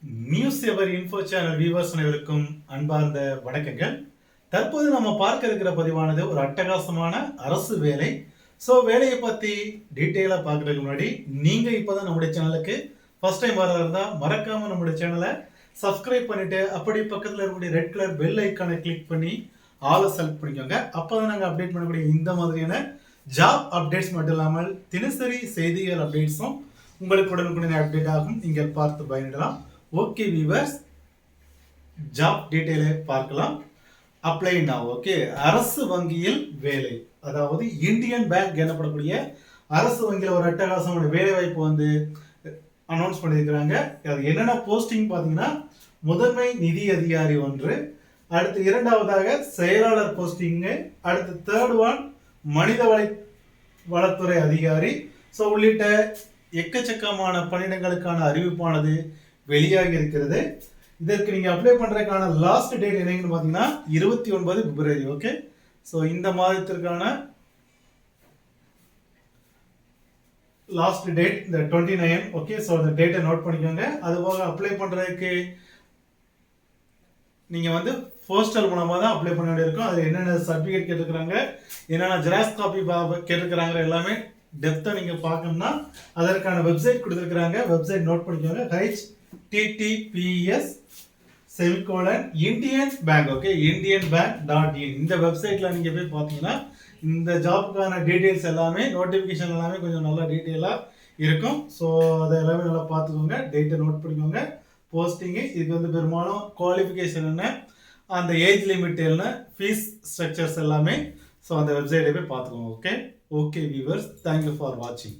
News எவர் info channel viewers அனைவருக்கும் அன்பார்ந்த வணக்கங்கள். தற்போது நம்ம பார்க்க இருக்கிற பதிவானது ஒரு அட்டகாசமான அரசு வேலை. ஸோ வேலையை பற்றி டீட்டெயிலாக பார்க்கறதுக்கு முன்னாடி நீங்கள் இப்போ தான் நம்முடைய சேனலுக்கு ஃபர்ஸ்ட் டைம் வரதா இருந்தால் மறக்காமல் நம்முடைய சேனலை சப்ஸ்கிரைப் பண்ணிவிட்டு அப்படி பக்கத்தில் இருக்கக்கூடிய ரெட் கலர் பெல் ஐக்கானை கிளிக் பண்ணி ஆளை செலக்ட் பண்ணிக்கோங்க. அப்போ தான் நாங்கள் அப்டேட் பண்ணக்கூடிய இந்த மாதிரியான ஜாப் அப்டேட்ஸ் மட்டும் இல்லாமல் தினசரி செய்திகள் அப்டேட்ஸும் உங்களுக்கு உடனுக்குடனே அப்டேட் ஆகும். நீங்கள் பார்த்து பயனிடலாம். ஓகே வியூவர்ஸ், ஜாப் டீட்டெயிலை பார்க்கலாம். Apply now. ஓகே, அரசு வங்கியில் வேலை, அதாவது இந்தியன் பேங்க் எனப்படக்கூடிய அரசு வங்கியில் ஒரு அட்டகாசமான வேலை வாய்ப்பு வந்து அனௌன்ஸ் பண்ணியிருக்கிறாங்க. அது என்னென்ன போஸ்டிங் பார்த்தீங்கன்னா, முதன்மை நிதி அதிகாரி ஒன்று, அடுத்து இரண்டாவதாக செயலாளர் போஸ்டிங்கு, அடுத்து தேர்ட் ஒன் மனித வளத்துறை அதிகாரி. ஸோ உள்ளிட்ட எக்கச்சக்கமான பணியிடங்களுக்கான அறிவிப்பானது வெளியாகி இருக்கிறது. இதற்கு நீங்க அப்ளை பண்றதுக்கான லாஸ்ட் டேட் என்னன்னு பாத்தீங்கன்னா 29 பிப்ரவரி. ஓகே, ஸோ இந்த மாதத்திற்கான லாஸ்ட் டேட் இந்த 29. ஓகே, ஸோ அந்த டேட்டை நோட் பண்ணிக்கோங்க. அதுபோக அப்ளை பண்றதுக்கு நீங்க வந்து போஸ்டல் மூலமா தான் அப்ளை பண்ண வேண்டியிருக்கும். அது என்னென்ன சர்டிஃபிகேட் கேட்டுக்கிறாங்க, என்னென்ன ஜெராக்ஸ் காப்பி கேட்டுக்கிறாங்க, எல்லாமே டெப்தா நீங்க பார்க்கணும்னா அதற்கான வெப்சைட் கொடுத்துருக்காங்க. வெப்சைட் நோட் பண்ணிக்கோங்க. https Indian Bank. Okay, indianbank.in. இந்த வெப்சைட்ல நீங்க போய் பார்த்தீங்கன்னா இந்த ஜாப்க்கான டீடைல்ஸ் எல்லாமே, நோட்டிஃபிகேஷன் எல்லாமே கொஞ்சம் நல்லா டீட்டெயிலாக இருக்கும். ஸோ அதை எல்லாமே நல்லா பார்த்துக்கோங்க. டேட்டை நோட் பண்ணிக்கோங்க. போஸ்டிங்கு, இதுக்கு வந்து பெரும்பாலும் குவாலிஃபிகேஷன் என்ன, அந்த ஏஜ் லிமிட் என்ன, ஃபீஸ் ஸ்ட்ரக்சர்ஸ் எல்லாமே ஸோ அந்த வெப்சைட்டை போய் பார்த்துக்கோங்க. Okay okay viewers, thank you for வாட்சிங்.